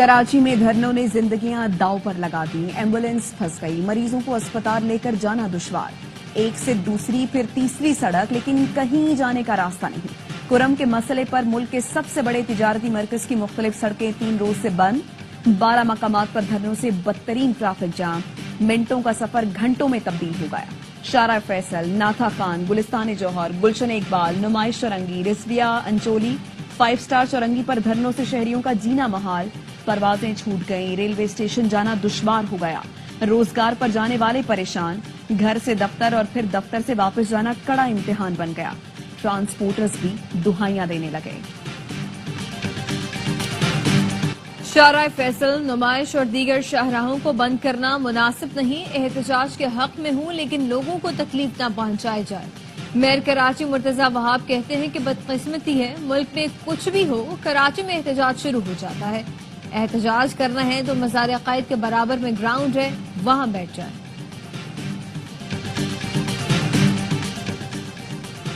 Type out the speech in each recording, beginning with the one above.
कराची में धरनों ने जिंदगियां दांव पर लगा दी। एम्बुलेंस फंस गई, मरीजों को अस्पताल लेकर जाना दुश्वार। एक से दूसरी फिर तीसरी सड़क, लेकिन कहीं जाने का रास्ता नहीं। कुरम के मसले पर मुल्क के सबसे बड़े तिजारती मरकज की मुख्तलिफ सड़कें 3 रोज से बंद। 12 मकामात पर धरनों से बदतरीन ट्रैफिक जाम। मिनटों का सफर घंटों में तब्दील हो गया। शारा फैसल, नाथा खान, गुलिस्तान जौहर, गुलशन इकबाल, नुमाइश चौरंगी, रिजविया अंचोली, 5 स्टार चौरंगी पर धरनों से शहरियों का जीना महाल। परवाजें छूट गईं, रेलवे स्टेशन जाना दुश्वार हो गया। रोजगार पर जाने वाले परेशान, घर से दफ्तर और फिर दफ्तर से वापस जाना कड़ा इम्तिहान बन गया। ट्रांसपोर्टर्स भी दुहाइयां देने लगे। शारा फैसल, नुमाइश और दीगर शाहराहों को बंद करना मुनासिब नहीं। एहतजाज के हक में हूं, लेकिन लोगों को तकलीफ न पहुंचाई जाए। मेयर कराची मुर्तजा वहाब कहते हैं कि बदकिस्मती है, मुल्क में कुछ भी हो कराची में एहतजाज शुरू हो जाता है। एहतजाज करना है तो मज़ार अकायद के बराबर में ग्राउंड है, वहां बैठ जाए।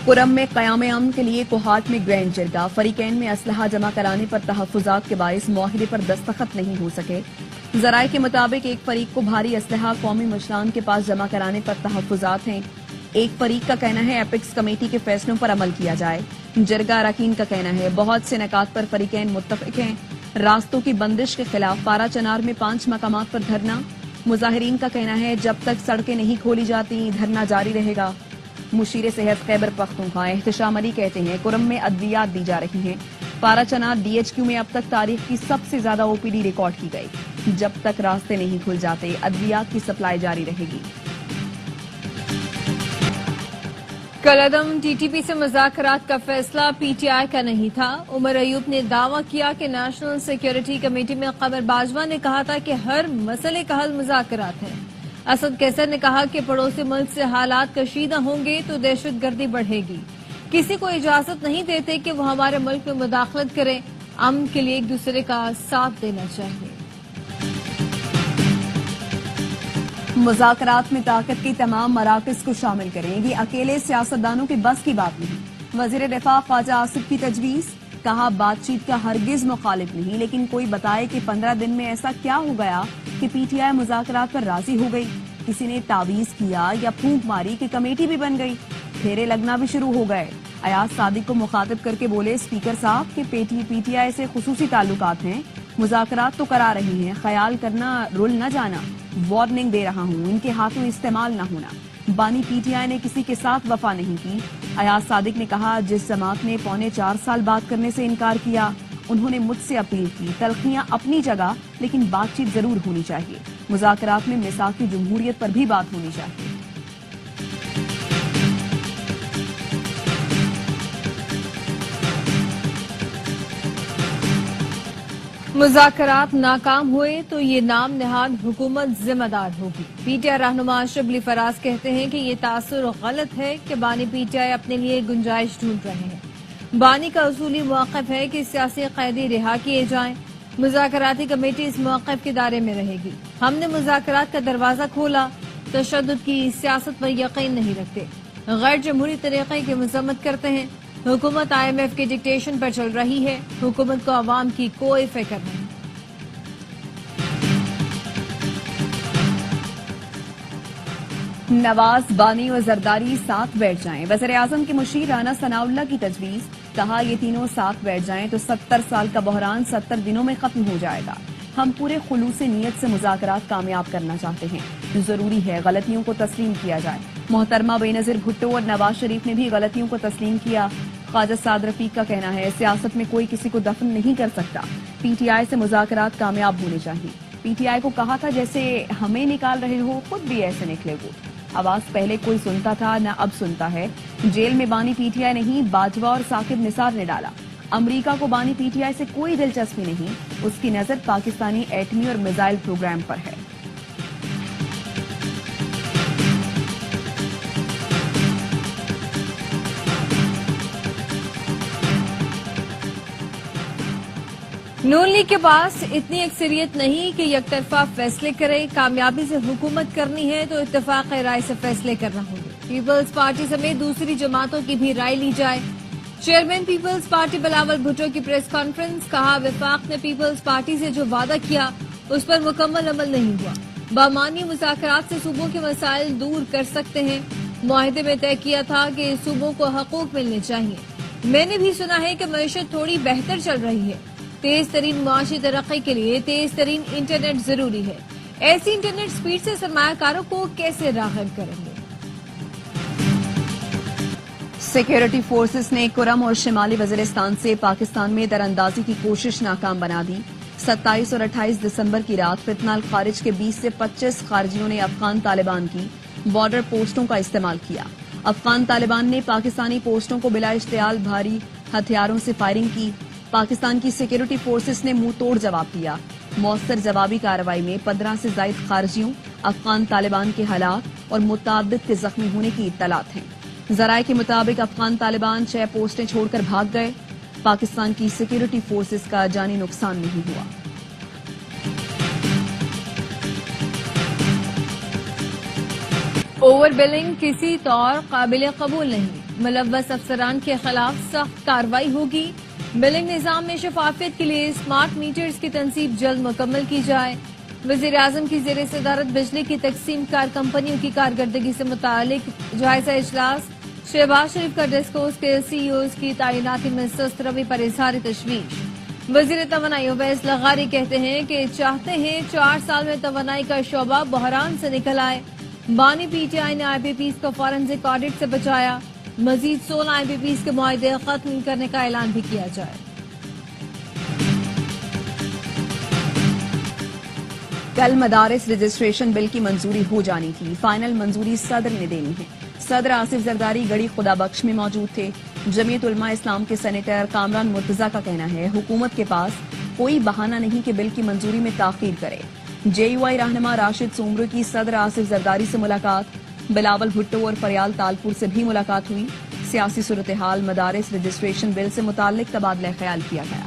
कुरम में क़याम अमन के लिए कोहाट में ग्रैंड जिरगा। फरीकैन में असलहा जमा कराने पर तहफ़्फ़ुज़ात के बाइस मुआहिदे पर दस्तखत नहीं हो सके। ज़राए के मुताबिक एक फरीक को भारी असलहा कौमी मशरान के पास जमा कराने पर तहफ़्फ़ुज़ात हैं। एक फरीक का कहना है एपिक्स कमेटी के फैसलों पर अमल किया जाए। जिरगा अरकान का कहना है बहुत से नकात पर फरीकैन मुत्तफ़िक़ हैं। रास्तों की बंदिश के खिलाफ पारा चनार में 5 मकामात पर धरना। मुजाहिरीन का कहना है जब तक सड़कें नहीं खोली जाती धरना जारी रहेगा। मुशीर सेहत खैबर पख्तूनख्वा एहतशाम अली कहते हैं कुरम में अद्वियात दी जा रही हैं। पारा चनार DHQ में अब तक तारीख की सबसे ज्यादा OPD रिकॉर्ड की गई। जब तक रास्ते नहीं खुल जाते अद्वियात की सप्लाई जारी रहेगी। कलअदम TTP से मुज़ाकरात का फैसला PTI का नहीं था। उमर अयूब ने दावा किया कि नेशनल सिक्योरिटी कमेटी में कमर बाजवा ने कहा था कि हर मसले का हल मुज़ाकरात है। असद कैसर ने कहा कि पड़ोसी मुल्क से हालात कशीदा होंगे तो दहशतगर्दी बढ़ेगी। किसी को इजाजत नहीं देते कि वो हमारे मुल्क में मुदाखलत करें। अमन के लिए एक दूसरे का साथ देना चाहिए। मुज़ाकरात में ताकत के तमाम मराकज़ को शामिल करें, ये अकेले सियासतदानों के बस की बात नहीं। वज़ीर दिफा ख्वाजा आसिफ की तजवीज़, कहा बातचीत का हरगिज मुखालिफ नहीं, लेकिन कोई बताए कि 15 दिन में ऐसा क्या हो गया कि PTI मुज़ाकरात पर राजी हो गई। किसी ने तावीज़ किया या फूंक मारी कि कमेटी भी बन गई। फेरे लगना भी शुरू हो गए। अयाज सादिक को मुखातिब करके बोले स्पीकर साहब कि PTI से खुसूसी ताल्लुकात हैं, मुज़ाकरात तो करा रही हैं, ख्याल करना रुल न जाना। वार्निंग दे रहा हूँ, इनके हाथों इस्तेमाल न होना। बानी PTI ने किसी के साथ वफा नहीं की। अयाज सादिक ने कहा जिस जमात ने 4.25 साल बात करने से इनकार किया उन्होंने मुझसे अपील की। तलखियां अपनी जगह, लेकिन बातचीत जरूर होनी चाहिए। मुज़ाकरात में मिसाकी जमहूरियत पर भी बात होनी चाहिए। मुज़ाकरात नाकाम हुए तो ये नाम नहाद हुकूमत जिम्मेदार होगी। PTI रहनुमा अशरफ अली फराज कहते हैं कि ये तासुर गलत है कि बानी PTI अपने लिए गुंजाइश ढूंढ रहे हैं। बानी का उसूली मौक़िफ़ है कि सियासी कैदी रिहा किए जाएं। मुज़ाकराती कमेटी इस मौक़िफ़ के दायरे में रहेगी। हमने मुज़ाकरात का दरवाज़ा खोला, तशद्दुद की सियासत पर यकीन नहीं रखते, गैर जमहूरी तरीक़े की मज़म्मत करते हैं। हुकूमत IMF के डिक्टेशन पर चल रही है। हुकूमत को आवाम की कोई फिक्र नहीं। नवाज, बानी और जरदारी साथ बैठ जाएं। वज़ीर-ए-आज़म के मुशीर राना सनाउल्लाह की तजवीज़, कहा ये तीनों साथ बैठ जाएं तो 70 साल का बहरान 70 दिनों में खत्म हो जाएगा। हम पूरे खुलूस नीयत से मुज़ाकरात कामयाब करना चाहते हैं। जरूरी है गलतियों को तस्लीम किया जाए। मोहतरमा बेनज़ीर भुट्टो और नवाज शरीफ ने भी गलतियों को तस्लीम किया। ख्वाजा साद रफीक का कहना है सियासत में कोई किसी को दफन नहीं कर सकता। PTI से मुज़ाकरात कामयाब होने चाहिए। PTI को कहा था जैसे हमें निकाल रहे हो खुद भी ऐसे निकले हो। आवाज पहले कोई सुनता था न अब सुनता है। जेल में बानी PTI नहीं, बाजवा और साकिब निसार ने डाला। अमरीका को बानी PTI से कोई दिलचस्पी नहीं, उसकी नजर पाकिस्तानी एटमी और मिसाइल प्रोग्राम पर है। नून लीग के पास इतनी अक्सरियत नहीं कि यकतरफा फैसले करे। कामयाबी से हुकूमत करनी है तो इत्तेफाक राय से फैसले करना होंगे। पीपल्स पार्टी समेत दूसरी जमातों की भी राय ली जाए। چیئرمین پیپلز پارٹی بلاول بھٹو کی پریس کانفرنس، کہا وفاق نے پیپلز پارٹی سے جو وعدہ کیا اس پر مکمل عمل نہیں ہوا، بامعنی مذاکرات سے صوبوں کے مسائل دور کر سکتے ہیں، معاہدے میں طے کیا تھا کہ صوبوں کو حقوق ملنے چاہیے، میں نے بھی سنا ہے کہ معیشت تھوڑی بہتر چل رہی ہے، تیز ترین معاشی ترقی کے لیے تیز ترین انٹرنیٹ ضروری ہے، ایسی انٹرنیٹ سپیڈ سے سرمایہ کاروں کو کیسے راغب کریں گے؟ سیکیورٹی فورسز نے کرم اور شمالی وزیرستان سے پاکستان میں دراندازی کی کوشش ناکام بنا دی۔ 27 اور 28 دسمبر کی رات فتنہ الخارج کے 20 سے 25 خارجیوں نے افغان طالبان کی بارڈر پوسٹوں کا استعمال کیا۔ افغان طالبان نے پاکستانی پوسٹوں کو بلا اشتعال بھاری ہتھیاروں سے فائرنگ کی۔ پاکستان کی سیکیورٹی فورسز نے منہ توڑ جواب دیا۔ مؤثر جوابی کارروائی میں 15 سے زائد خارجیوں، افغان طالبان کے ہلاک اور متعدد کے زخمی ہونے کی اطلاعات ہیں۔ ذرائع کے مطابق افغان طالبان 6 پوسٹیں چھوڑ کر بھاگ گئے۔ پاکستان کی سیکیورٹی فورسز کا جانی نقصان نہیں ہوا۔ اوور بلنگ کسی طور قابل قبول نہیں، ملوث افسران کے خلاف سخت کارروائی ہوگی۔ بلنگ نظام میں شفافیت کے لیے اسمارٹ میٹرز کی تنصیب جلد مکمل کی جائے۔ وزیر اعظم کی زیر صدارت بجلی کی تقسیم کار کمپنیوں کی کارکردگی سے متعلق جائزہ اجلاس، شہباز شریف کا ڈسکوز کے سی ای اوز کی تعیناتی میں سست روی پر اظہار تشویش۔ وزیر توانائی اویس لغاری کہتے ہیں کہ چاہتے ہیں 4 سال میں توانائی کا شعبہ بحران سے نکل آئے۔ بانی پی ٹی آئی نے آئی پی پیز کو فورنزک آڈٹ سے بچایا، مزید 16 آئی پی پیز کے معاہدے ختم کرنے کا اعلان بھی کیا جائے۔ کل مدارس رجسٹریشن بل کی منظوری ہو جانی تھی، فائنل منظوری صدر نے دینی ہے۔ صدر آصف زرداری گڑی خدا بخش میں موجود تھے۔ جمعیت علماء اسلام کے سینیٹر کامران مرتضیٰ کا کہنا ہے حکومت کے پاس کوئی بہانہ نہیں کہ بل کی منظوری میں تاخیر کرے۔ جے یو آئی رہنما راشد سومرو کی صدر آصف زرداری سے ملاقات، بلاول بھٹو اور فریال تالپور سے بھی ملاقات ہوئی۔ سیاسی صورتحال، مدارس رجسٹریشن بل سے متعلق تبادلہ خیال کیا گیا۔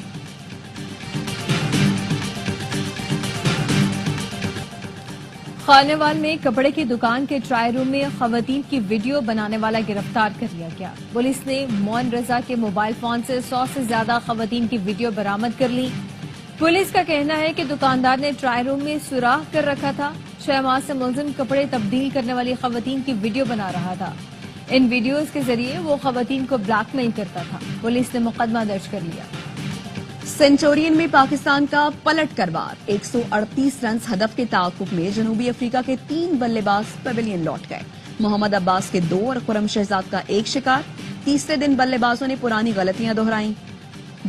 خانیوال میں کپڑے کی دکان کے ٹرائی روم میں خواتین کی ویڈیو بنانے والا گرفتار کر لیا گیا۔ پولیس نے معین رضا کے موبائل فون سے 100 سے زیادہ خواتین کی ویڈیو برآمد کر لی۔ پولیس کا کہنا ہے کہ دکاندار نے ٹرائی روم میں سوراخ کر رکھا تھا۔ 6 ماہ سے ملزم کپڑے تبدیل کرنے والی خواتین کی ویڈیو بنا رہا تھا۔ ان ویڈیوز کے ذریعے وہ خواتین کو بلیک میل کرتا تھا۔ پولیس نے مقدمہ درج کر لیا۔ سینچورین میں پاکستان کا پلٹ کر وار، 138 رنز ہدف کے تعاقب میں جنوبی افریقہ کے 3 بلے باز پویلین لوٹ گئے۔ محمد عباس کے 2 اور خرم شہزاد کا 1 شکار۔ تیسرے دن بلے بازوں نے پرانی غلطیاں دہرائیں،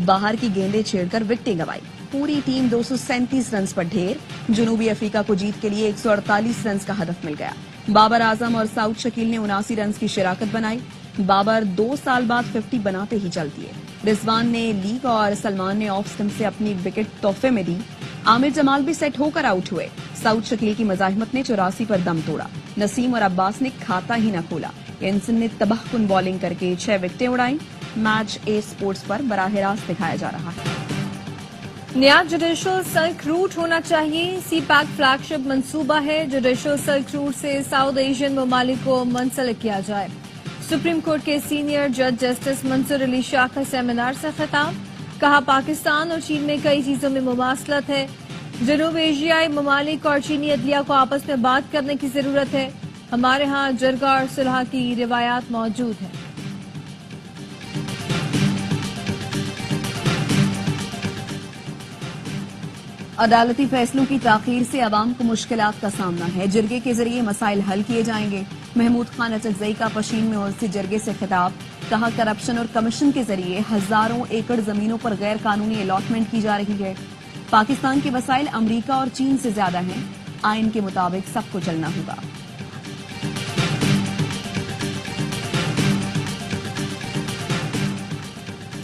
باہر کی گیندیں چھیڑ کر وکٹیں گنوائی۔ پوری ٹیم 237 رنز پر ڈھیر۔ جنوبی افریقہ کو جیت کے لیے 148 رنز کا ہدف مل گیا۔ بابر اعظم اور سعود شکیل نے 79 رنز کی شراکت بنائی۔ بابر 2 سال بعد 50 بناتے ہی چل دیے۔ رضوان نے لیگ اور سلمان نے آف سٹمپ سے اپنی وکٹ تحفے میں دی۔ عامر جمال بھی سیٹ ہو کر آؤٹ ہوئے۔ سعود شکیل کی مزاحمت نے 84 پر دم توڑا۔ نسیم اور عباس نے کھاتا ہی نہ کھولا۔ انسن نے تباہ کن بالنگ کر کے 6 وکٹیں اڑائیں۔ میچ اے سپورٹس پر براہ راست دکھایا جا رہا ہے۔ نیا جوڈیشل سلک روٹ ہونا چاہیے، سی پیک فلیگ شپ منصوبہ ہے۔ جوڈیشل سلک روٹ سے ساؤتھ ایشین ممالک کو منسلک کیا جائے۔ سپریم کورٹ کے سینئر جج جسٹس منصور علی شاہ کا سیمینار سے خطاب، کہا پاکستان اور چین میں کئی چیزوں میں مماثلت ہے، جنوب ایشیائی ممالک اور چینی عدلیہ کو آپس میں بات کرنے کی ضرورت ہے، ہمارے ہاں جرگہ اور صلح کی روایات موجود ہیں۔ عدالتی فیصلوں کی تاخیر سے عوام کو مشکلات کا سامنا ہے، جرگے کے ذریعے مسائل حل کیے جائیں گے۔ محمود خان اچکزئی کا پشین میں عرصی جرگے سے خطاب، کہا کرپشن اور کمیشن کے ذریعے ہزاروں ایکڑ زمینوں پر غیر قانونی الاٹمنٹ کی جا رہی ہے۔ پاکستان کے وسائل امریکہ اور چین سے زیادہ ہیں، آئین کے مطابق سب کو چلنا ہوگا۔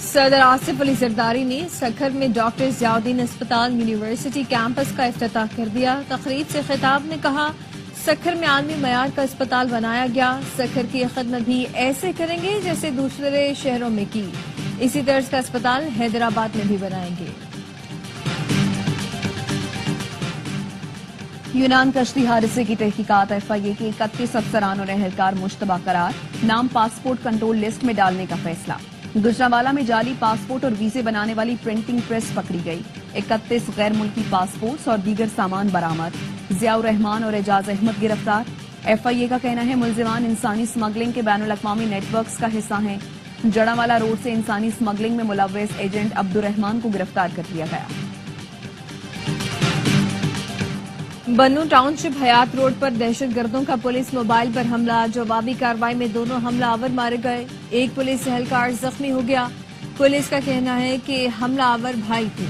صدر آصف علی زرداری نے سکھر میں ڈاکٹر ضیاء الدین اسپتال یونیورسٹی کیمپس کا افتتاح کر دیا۔ تقریب سے خطاب نے کہا سکھر میں عالمی معیار کا اسپتال بنایا گیا، سکھر کی خدمت بھی ایسے کریں گے جیسے دوسرے شہروں میں کی، اسی طرز کا اسپتال حیدرآباد میں بھی بنائیں گے۔ یونان کشتی حادثے کی تحقیقات، ایف آئی اے کے 31 افسران اور اہلکار مشتبہ قرار، نام پاسپورٹ کنٹرول لسٹ میں ڈالنے کا فیصلہ۔ गुजरांवाला में जाली पासपोर्ट और वीजे बनाने वाली प्रिंटिंग प्रेस पकड़ी गई। 31 गैर मुल्की पासपोर्ट्स और दीगर सामान बरामद। जियाउर रहमान और एजाज अहमद गिरफ्तार। FIA का कहना है मुलजिमान इंसानी स्मगलिंग के बैनुल-अक़वामी नेटवर्क्स का हिस्सा हैं। जड़ांवाला रोड से इंसानी स्मगलिंग में मुलव्वस एजेंट अब्दुर्रहमान को गिरफ्तार कर लिया गया। बन्नू टाउनशिप हयात रोड पर दहशतगर्दों का पुलिस मोबाइल पर हमला। जवाबी कार्रवाई में दोनों हमलावर मारे गए। एक पुलिस एहलकार जख्मी हो गया। पुलिस का कहना है कि हमलावर भाई थे।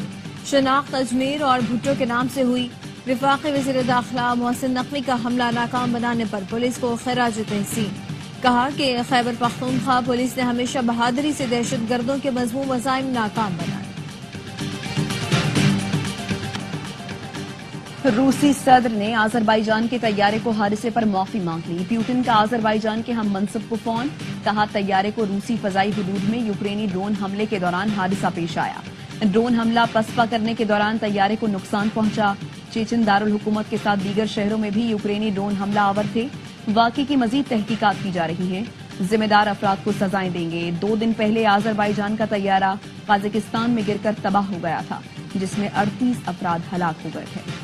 शनाख्त अजमेर और भुट्टो के नाम से हुई। वफाकी वज़ीर दाखिला मोहसिन नकवी का हमला नाकाम बनाने पर पुलिस को खिराज तहसीन। कहा कि खैबर पख्तूनख्वा पुलिस ने हमेशा बहादुरी से दहशतगर्दों के मज़मूम अज़ाइम नाकाम बनाए। रूसी सदर ने आज़रबाईजान के तैयारे को हादसे पर माफी मांग ली। प्यूटिन का आज़रबाईजान के हम मनसब को फोन। कहा तैयारे को रूसी फजाई हुदूद में यूक्रेनी ड्रोन हमले के दौरान हादसा पेश आया। ड्रोन हमला पसपा करने के दौरान तैयारे को नुकसान पहुंचा। चेचन दारुल हुकूमत के साथ दीगर शहरों में भी यूक्रेनी ड्रोन हमला आवर थे। वाक़े की मजीद तहकीकात की जा रही है। जिम्मेदार अफराद को सजाएं देंगे। 2 दिन पहले आज़रबाईजान का तैयारा काज़ाकिस्तान में गिरकर तबाह हो गया था, जिसमें 38 अफराद हलाक हो गए थे।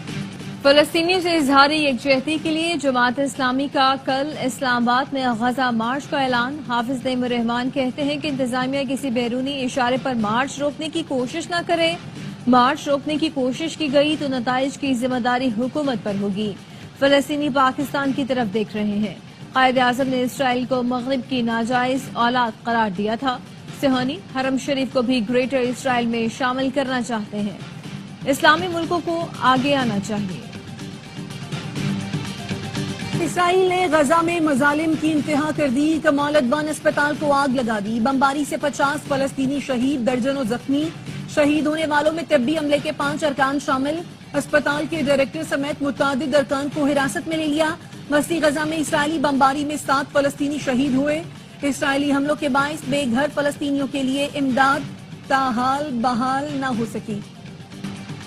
फलस्तीनियों से इजहारी यकजहती के लिए जमात इस्लामी का कल इस्लामाबाद में गजा मार्च का ऐलान। हाफिज नईमुर रहमान कहते हैं कि इंतजामिया किसी बैरूनी इशारे पर मार्च रोकने की कोशिश न करे। मार्च रोकने की कोशिश की गई तो नताइज की जिम्मेदारी हुकूमत पर होगी। फलस्तीनी पाकिस्तान की तरफ देख रहे हैं। कायद आजम ने इसराइल को मगरिब की नाजायज औलाद करार दिया था। सिहानी हरम शरीफ को भी ग्रेटर इसराइल में शामिल करना चाहते हैं। इस्लामी मुल्कों को आगे आना चाहिए। इसराइल ने गजा में मजालिम की इंतहा कर दी। कमाल अदवान अस्पताल को आग लगा दी। बमबारी से 50 फलस्तीनी शहीद, दर्जनों जख्मी। शहीद होने वालों में तिब्बी अमले के 5 अरकान शामिल। अस्पताल के डायरेक्टर समेत मुतादिद अरकान को हिरासत में ले लिया। वस्ती गजा में इसराइली बमबारी में 7 फलस्तीनी शहीद हुए। इसराइली हमलों के बाइस बेघर फलस्तीनियों के लिए इमदाद ताहाल बहाल न हो सकी।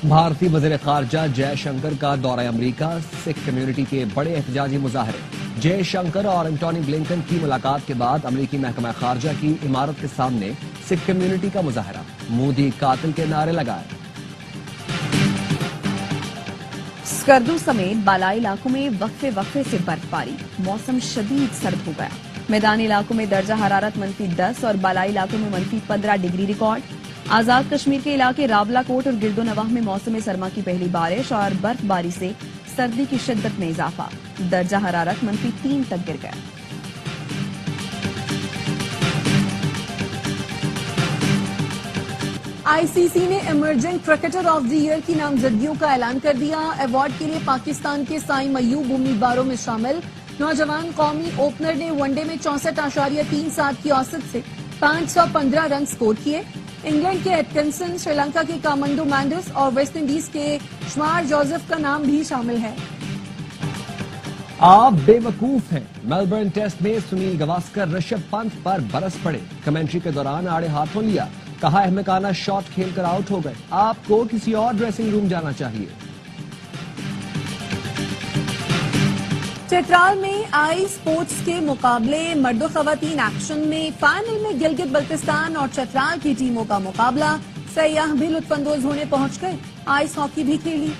भारतीय वज़ीर ख़ारजा जयशंकर का दौरा अमरीका। सिख कम्युनिटी के बड़े एहतजाजी मुजाहरे। जयशंकर और एंटोनी ब्लिंकन की मुलाकात के बाद अमरीकी महकमा ख़ारजा की इमारत के सामने सिख कम्युनिटी का मुजाहरा। मोदी कातिल के नारे लगाए। स्कर्दू समेत बालाई इलाकों में वक्फे से बर्फबारी। मौसम शदीद सर्द हो गया। मैदानी इलाकों में दर्जा हरारत -10 और बालाई इलाकों में -15 डिग्री रिकॉर्ड। आजाद कश्मीर के इलाके रावलाकोट और गिरदो नवाह में मौसम सरमा की पहली बारिश और बर्फबारी से सर्दी की शिद्दत में इजाफा। दर्जा हरारत -3 तक गिर गया। ICC ने emerging cricketer of the year की नामजदगियों का ऐलान कर दिया। अवार्ड के लिए पाकिस्तान के साइम अयूब उम्मीदवारों में शामिल। नौजवान कौमी ओपनर ने वनडे में 64.37 की औसत से 515 रन स्कोर किए। इंग्लैंड के एटकिंसन, श्रीलंका के कामंडो मैंडिस और वेस्ट इंडीज के शमार जोसेफ का नाम भी शामिल है। आप बेवकूफ हैं। मेलबर्न टेस्ट में सुनील गावस्कर ऋषभ पंत पर बरस पड़े। कमेंट्री के दौरान आड़े हाथों लिया। कहा अहमकाना शॉट खेलकर आउट हो गए। आपको किसी और ड्रेसिंग रूम जाना चाहिए। चित्राल में आई स्पोर्ट्स के मुकाबले मर्दो खवातीन एक्शन में फाइनल में गिलगित बल्तिस्तान और चित्राल की टीमों का मुकाबला। सयाह भी लुत्फानंदोज होने पहुंच गए। आइस हॉकी भी खेली।